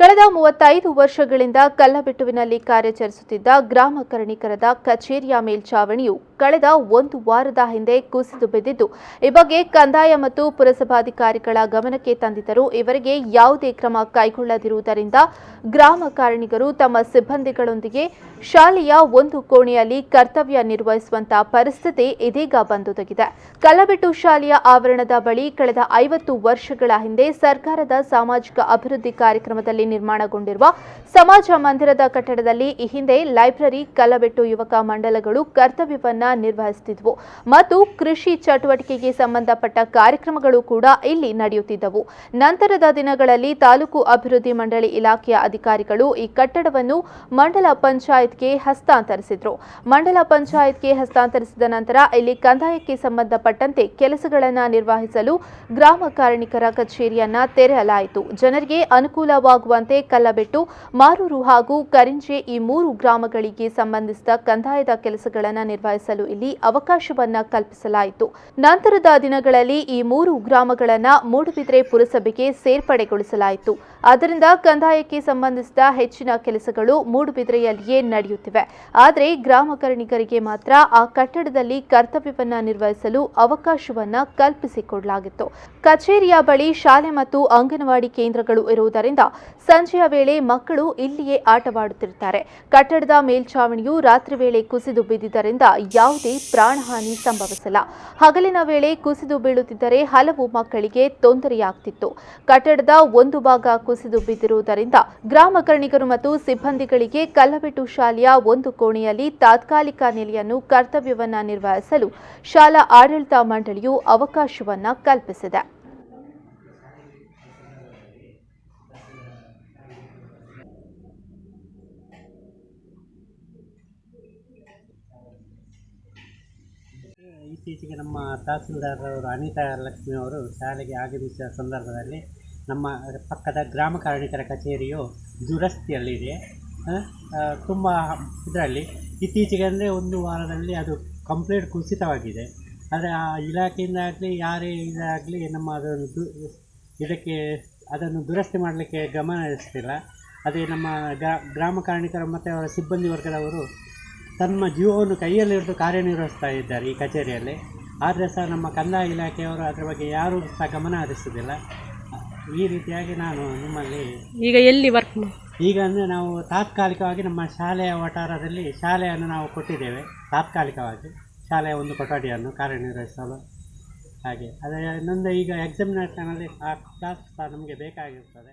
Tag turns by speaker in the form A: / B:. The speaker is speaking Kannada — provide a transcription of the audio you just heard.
A: ಕಳೆದ 35 ವರ್ಷಗಳಿಂದ ಕಲ್ಲಬೆಟ್ಟುವಿನಲ್ಲಿ ಕಾರ್ಯಾಚರಿಸುತ್ತಿದ್ದ ಗ್ರಾಮ ಕರ್ಣಿಕರದ ಕಚೇರಿಯ ಮೇಲ್ಛಾವಣಿಯು ಕಳೆದ ಒಂದು ವಾರದ ಹಿಂದೆ ಕುಸಿದು ಬಿದ್ದಿದ್ದು, ಈ ಬಗ್ಗೆ ಕಂದಾಯ ಮತ್ತು ಪುರಸಭಾಧಿಕಾರಿಗಳ ಗಮನಕ್ಕೆ ತಂದಿದ್ದರೂ ಇವರಿಗೆ ಯಾವುದೇ ಕ್ರಮ ಕೈಗೊಳ್ಳದಿರುವುದರಿಂದ ಗ್ರಾಮ ಕಾರ್ಣಿಕರು ತಮ್ಮ ಸಿಬ್ಬಂದಿಗಳೊಂದಿಗೆ ಶಾಲೆಯ ಒಂದು ಕೋಣೆಯಲ್ಲಿ ಕರ್ತವ್ಯ ನಿರ್ವಹಿಸುವಂತಹ ಪರಿಸ್ಥಿತಿ ಇದೀಗ ಬಂದೊದಗಿದೆ. ಕಲ್ಲಬೆಟ್ಟು ಶಾಲೆಯ ಆವರಣದ ಬಳಿ ಕಳೆದ 50 ವರ್ಷಗಳ ಹಿಂದೆ ಸರ್ಕಾರದ ಸಾಮಾಜಿಕ ಅಭಿವೃದ್ಧಿ ಕಾರ್ಯಕ್ರಮದಲ್ಲಿ ನಿರ್ಮಾಣಗೊಂಡಿರುವ ಸಮಾಜ ಮಂದಿರದ ಕಟ್ಟಡದಲ್ಲಿ ಈ ಹಿಂದೆ ಲೈಬ್ರರಿ, ಕಲ್ಲಬೆಟ್ಟು ಯುವಕ ಮಂಡಲಗಳು ಕರ್ತವ್ಯವನ್ನ ನಿರ್ವಹಿಸುತ್ತಿದ್ದವು ಮತ್ತು ಕೃಷಿ ಚಟುವಟಿಕೆಗೆ ಸಂಬಂಧಪಟ್ಟ ಕಾರ್ಯಕ್ರಮಗಳು ಕೂಡ ಇಲ್ಲಿ ನಡೆಯುತ್ತಿದ್ದವು. ನಂತರದ ದಿನಗಳಲ್ಲಿ ತಾಲೂಕು ಅಭಿವೃದ್ಧಿ ಮಂಡಳಿ ಇಲಾಖೆಯ ಅಧಿಕಾರಿಗಳು ಈ ಕಟ್ಟಡವನ್ನು ಮಂಡಲ ಪಂಚಾಯತ್ಗೆ ಹಸ್ತಾಂತರಿಸಿದರು. ಮಂಡಲ ಪಂಚಾಯತ್ಗೆ ಹಸ್ತಾಂತರಿಸಿದ ನಂತರ ಇಲ್ಲಿ ಕಂದಾಯಕ್ಕೆ ಸಂಬಂಧಪಟ್ಟಂತೆ ಕೆಲಸಗಳನ್ನು ನಿರ್ವಹಿಸಲು ಗ್ರಾಮ ಕಾರ್ಣಿಕರ ಕಚೇರಿಯನ್ನ ತೆರೆಯಲಾಯಿತು. ಜನರಿಗೆ ಅನುಕೂಲವಾಗುವಂತೆ ಕಲ್ಲಬೆಟ್ಟು, ಮಾರೂರು ಹಾಗೂ ಕರಿಂಜೆ ಈ 3 ಗ್ರಾಮಗಳಿಗೆ ಸಂಬಂಧಿಸಿದ ಕಂದಾಯದ ಕೆಲಸಗಳನ್ನು ನಿರ್ವಹಿಸಲು ಇಲ್ಲಿ ಅವಕಾಶವನ್ನ ಕಲ್ಪಿಸಲಾಯಿತು. ನಂತರದ ದಿನಗಳಲ್ಲಿ ಈ 3 ಗ್ರಾಮಗಳನ್ನು ಮೂಡಬಿದ್ರೆ ಪುರಸಭೆಗೆ ಸೇರ್ಪಡೆಗೊಳಿಸಲಾಯಿತು. ಆದ್ದರಿಂದ ಕಂದಾಯಕ್ಕೆ ಸಂಬಂಧಿಸಿದ ಹೆಚ್ಚಿನ ಕೆಲಸಗಳು ಮೂಡಬಿದ್ರೆಯಲ್ಲಿಯೇ ನಡೆಯುತ್ತಿವೆ. ಆದರೆ ಗ್ರಾಮ ಕರ್ಣಿಕರಿಗೆ ಮಾತ್ರ ಆ ಕಟ್ಟಡದಲ್ಲಿ ಕರ್ತವ್ಯವನ್ನ ನಿರ್ವಹಿಸಲು ಅವಕಾಶವನ್ನ ಕಲ್ಪಿಸಿಕೊಡಲಾಗಿತ್ತು. ಕಚೇರಿಯ ಬಳಿ ಶಾಲೆ ಮತ್ತು ಅಂಗನವಾಡಿ ಕೇಂದ್ರಗಳು ಇರುವುದರಿಂದ ಸಂಜೆಯ ವೇಳೆ ಮಕ್ಕಳು ಇಲ್ಲಿಯೇ ಆಟವಾಡುತ್ತಿರುತ್ತಾರೆ. ಕಟ್ಟಡದ ಮೇಲ್ಛಾವಣಿಯು ರಾತ್ರಿ ವೇಳೆ ಕುಸಿದು ಬಿದ್ದಿದ್ದರಿಂದ ಯಾವುದೇ ಪ್ರಾಣಹಾನಿ ಸಂಭವಿಸಿಲ್ಲ. ಹಗಲಿನ ವೇಳೆ ಕುಸಿದು ಬೀಳುತ್ತಿದ್ದರೆ ಹಲವು ಮಕ್ಕಳಿಗೆ ತೊಂದರೆಯಾಗ್ತಿತ್ತು. ಕಟ್ಟಡದ ಒಂದು ಭಾಗ ಕುಸಿದು ಬಿದ್ದಿರುವುದರಿಂದ ಗ್ರಾಮ ಕರ್ಣಿಕರು ಮತ್ತು ಸಿಬ್ಬಂದಿಗಳಿಗೆ ಕಲ್ಲಬೆಟ್ಟು ಶಾಲೆಯ ಒಂದು ಕೋಣೆಯಲ್ಲಿ ತಾತ್ಕಾಲಿಕ ನೆಲೆಯನ್ನು ಕರ್ತವ್ಯವನ್ನ ನಿರ್ವಹಿಸಲು ಶಾಲಾ ಆಡಳಿತ ಮಂಡಳಿಯು ಅವಕಾಶವನ್ನ ಕಲ್ಪಿಸಿದೆ.
B: ಇತ್ತೀಚೆಗೆ ನಮ್ಮ ತಹಸೀಲ್ದಾರ್ ಅವರು ಅನಿತಾ ಲಕ್ಷ್ಮಿ ಅವರು ಶಾಲೆಗೆ ಆಗಮಿಸಿದ ಸಂದರ್ಭದಲ್ಲಿ ನಮ್ಮ ಪಕ್ಕದ ಗ್ರಾಮ ಕಾರ್ಣಿಕರ ಕಚೇರಿಯು ದುರಸ್ತಿಯಲ್ಲಿದೆ. ತುಂಬ ಇದರಲ್ಲಿ ಇತ್ತೀಚೆಗೆ ಅಂದರೆ ಒಂದು ವಾರದಲ್ಲಿ ಅದು ಕಂಪ್ಲೀಟ್ ಕುಸಿತವಾಗಿದೆ. ಆದರೆ ಆ ಇಲಾಖೆಯಿಂದ ಆಗಲಿ ಯಾರೇ ಇದಾಗಲಿ ನಮ್ಮ ಅದನ್ನು ದುರಸ್ತಿ ಮಾಡಲಿಕ್ಕೆ ಗಮನ ಹರಿಸ್ತಿಲ್ಲ. ಅದೇ ನಮ್ಮ ಗ್ರಾಮ ಕಾರ್ಣಿಕರು ಮತ್ತು ಅವರ ಸಿಬ್ಬಂದಿ ವರ್ಗದವರು ತಮ್ಮ ಜೀವವನ್ನು ಕೈಯಲ್ಲಿ ಹಿಡಿದು ಕಾರ್ಯನಿರ್ವಹಿಸ್ತಾ ಇದ್ದಾರೆ ಈ ಕಚೇರಿಯಲ್ಲಿ. ಆದರೆ ಸಹ ನಮ್ಮ ಕಂದಾಯ ಇಲಾಖೆಯವರು ಅದರ ಬಗ್ಗೆ ಯಾರೂ ಸಹ ಗಮನ ಹರಿಸುವುದಿಲ್ಲ. ಈ ರೀತಿಯಾಗಿ ನಾನು ನಿಮ್ಮಲ್ಲಿ
C: ಈಗ ಎಲ್ಲಿ ವರ್ಕ್
B: ಈಗ ಅಂದರೆ ನಾವು ತಾತ್ಕಾಲಿಕವಾಗಿ ನಮ್ಮ ಶಾಲೆಯ ವಠಾರದಲ್ಲಿ ಶಾಲೆಯನ್ನು ನಾವು ಕೊಟ್ಟಿದ್ದೇವೆ. ತಾತ್ಕಾಲಿಕವಾಗಿ ಶಾಲೆಯ ಒಂದು ಕೊಠಡಿಯನ್ನು ಕಾರ್ಯನಿರ್ವಹಿಸಲು. ಹಾಗೆ ಅದೇ ಇನ್ನೊಂದು ಈಗ ಎಕ್ಸಾಮಿನೇಷನಲ್ಲಿ ಆ ಕ್ಲಾಸ್ ಸಹ ನಮಗೆ ಬೇಕಾಗಿರ್ತದೆ.